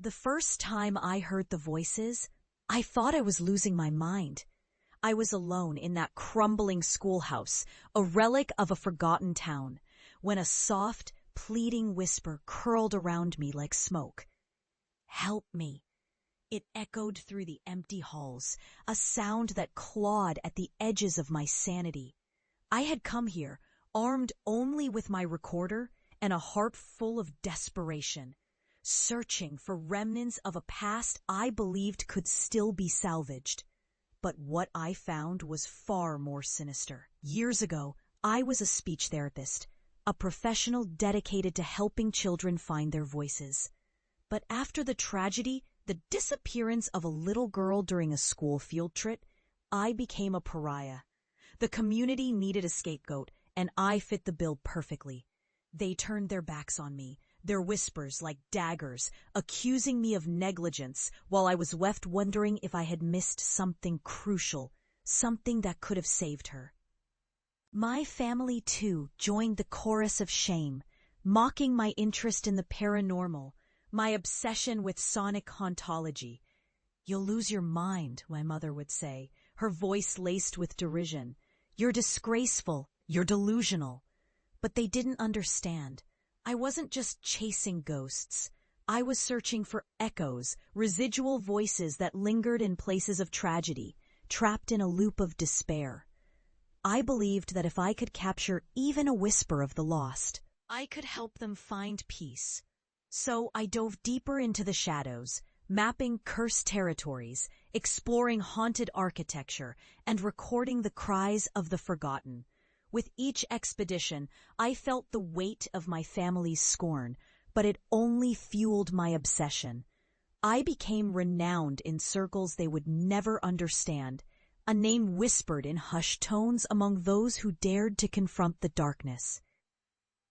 The first time I heard the voices, I thought I was losing my mind. I was alone in that crumbling schoolhouse, a relic of a forgotten town, when a soft, pleading whisper curled around me like smoke. "Help me." It echoed through the empty halls, a sound that clawed at the edges of my sanity. I had come here, armed only with my recorder and a heart full of desperation, searching for remnants of a past I believed could still be salvaged. But what I found was far more sinister. Years ago, I was a speech therapist, a professional dedicated to helping children find their voices. But after the tragedy, the disappearance of a little girl during a school field trip, I became a pariah. The community needed a scapegoat, and I fit the bill perfectly. They turned their backs on me, their whispers like daggers, accusing me of negligence, while I was left wondering if I had missed something crucial, something that could have saved her. My family, too, joined the chorus of shame, mocking my interest in the paranormal, my obsession with sonic hauntology. "You'll lose your mind," my mother would say, her voice laced with derision. "You're disgraceful. You're delusional." But they didn't understand. I wasn't just chasing ghosts. I was searching for echoes, residual voices that lingered in places of tragedy, trapped in a loop of despair. I believed that if I could capture even a whisper of the lost, I could help them find peace. So I dove deeper into the shadows, mapping cursed territories, exploring haunted architecture, and recording the cries of the forgotten. With each expedition, I felt the weight of my family's scorn, but it only fueled my obsession. I became renowned in circles they would never understand, a name whispered in hushed tones among those who dared to confront the darkness.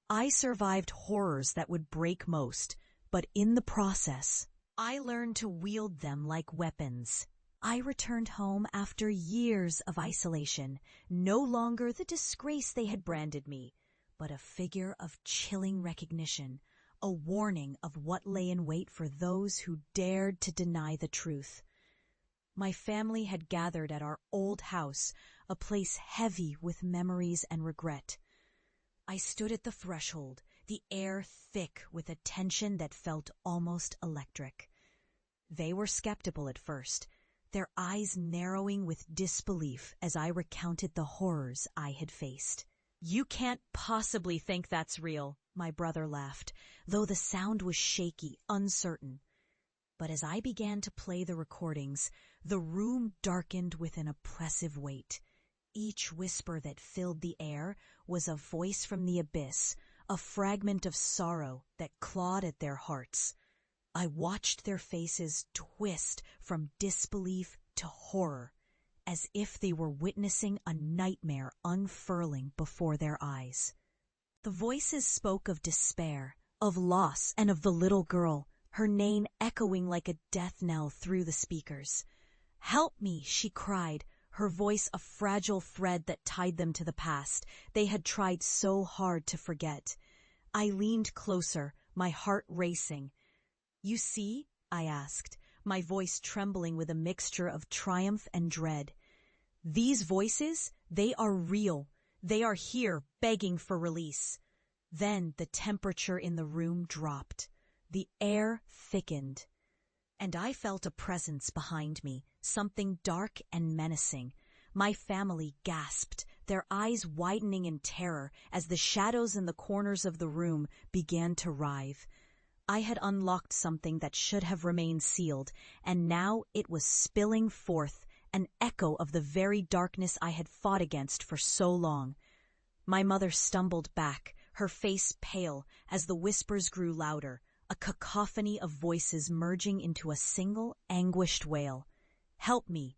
I survived horrors that would break most, but in the process, I learned to wield them like weapons. I returned home after years of isolation, no longer the disgrace they had branded me, but a figure of chilling recognition, a warning of what lay in wait for those who dared to deny the truth. My family had gathered at our old house, a place heavy with memories and regret. I stood at the threshold, the air thick with a tension that felt almost electric. They were skeptical at first, their eyes narrowing with disbelief as I recounted the horrors I had faced. "You can't possibly think that's real," my brother laughed, though the sound was shaky, uncertain. But as I began to play the recordings, the room darkened with an oppressive weight. Each whisper that filled the air was a voice from the abyss, a fragment of sorrow that clawed at their hearts. I watched their faces twist from disbelief to horror, as if they were witnessing a nightmare unfurling before their eyes. The voices spoke of despair, of loss, and of the little girl, her name echoing like a death knell through the speakers. "Help me," she cried, her voice a fragile thread that tied them to the past they had tried so hard to forget. I leaned closer, my heart racing. "You see?" I asked, my voice trembling with a mixture of triumph and dread. "These voices, they are real. They are here, begging for release." Then the temperature in the room dropped. The air thickened, and I felt a presence behind me, something dark and menacing. My family gasped, their eyes widening in terror as the shadows in the corners of the room began to writhe. I had unlocked something that should have remained sealed, and now it was spilling forth, an echo of the very darkness I had fought against for so long. My mother stumbled back, her face pale, as the whispers grew louder, a cacophony of voices merging into a single, anguished wail. "Help me."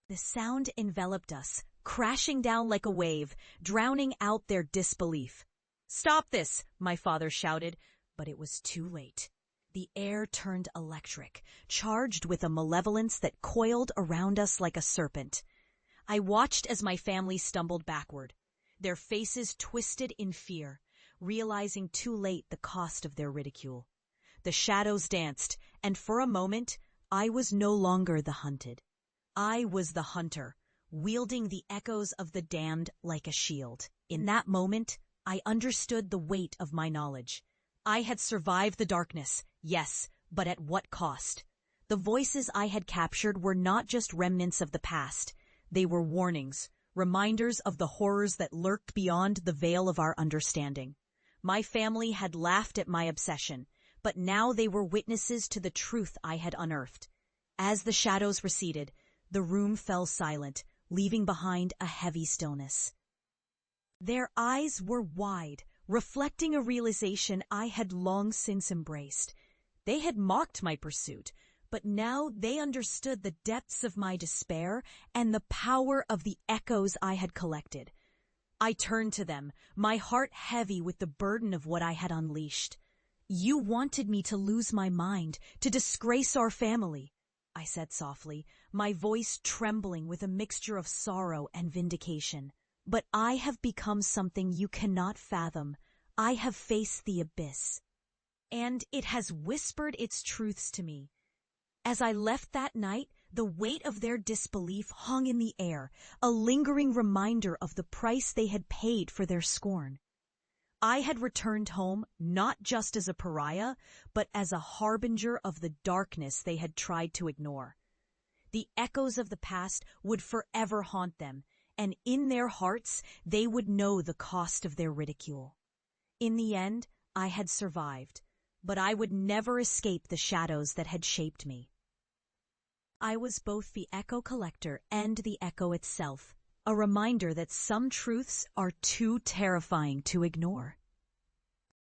The sound enveloped us, crashing down like a wave, drowning out their disbelief. "Stop this!" my father shouted. But it was too late. The air turned electric, charged with a malevolence that coiled around us like a serpent. I watched as my family stumbled backward, their faces twisted in fear, realizing too late the cost of their ridicule. The shadows danced, and for a moment, I was no longer the hunted. I was the hunter, wielding the echoes of the damned like a shield. In that moment, I understood the weight of my knowledge. I had survived the darkness, yes, but at what cost? The voices I had captured were not just remnants of the past. They were warnings, reminders of the horrors that lurked beyond the veil of our understanding. My family had laughed at my obsession, but now they were witnesses to the truth I had unearthed. As the shadows receded, the room fell silent, leaving behind a heavy stillness. Their eyes were wide, reflecting a realization I had long since embraced. They had mocked my pursuit, but now they understood the depths of my despair and the power of the echoes I had collected. I turned to them, my heart heavy with the burden of what I had unleashed. "You wanted me to lose my mind, to disgrace our family," I said softly, my voice trembling with a mixture of sorrow and vindication. "But I have become something you cannot fathom. I have faced the abyss, and it has whispered its truths to me." As I left that night, the weight of their disbelief hung in the air, a lingering reminder of the price they had paid for their scorn. I had returned home not just as a pariah, but as a harbinger of the darkness they had tried to ignore. The echoes of the past would forever haunt them, and in their hearts they would know the cost of their ridicule. In the end, I had survived, but I would never escape the shadows that had shaped me. I was both the echo collector and the echo itself, a reminder that some truths are too terrifying to ignore.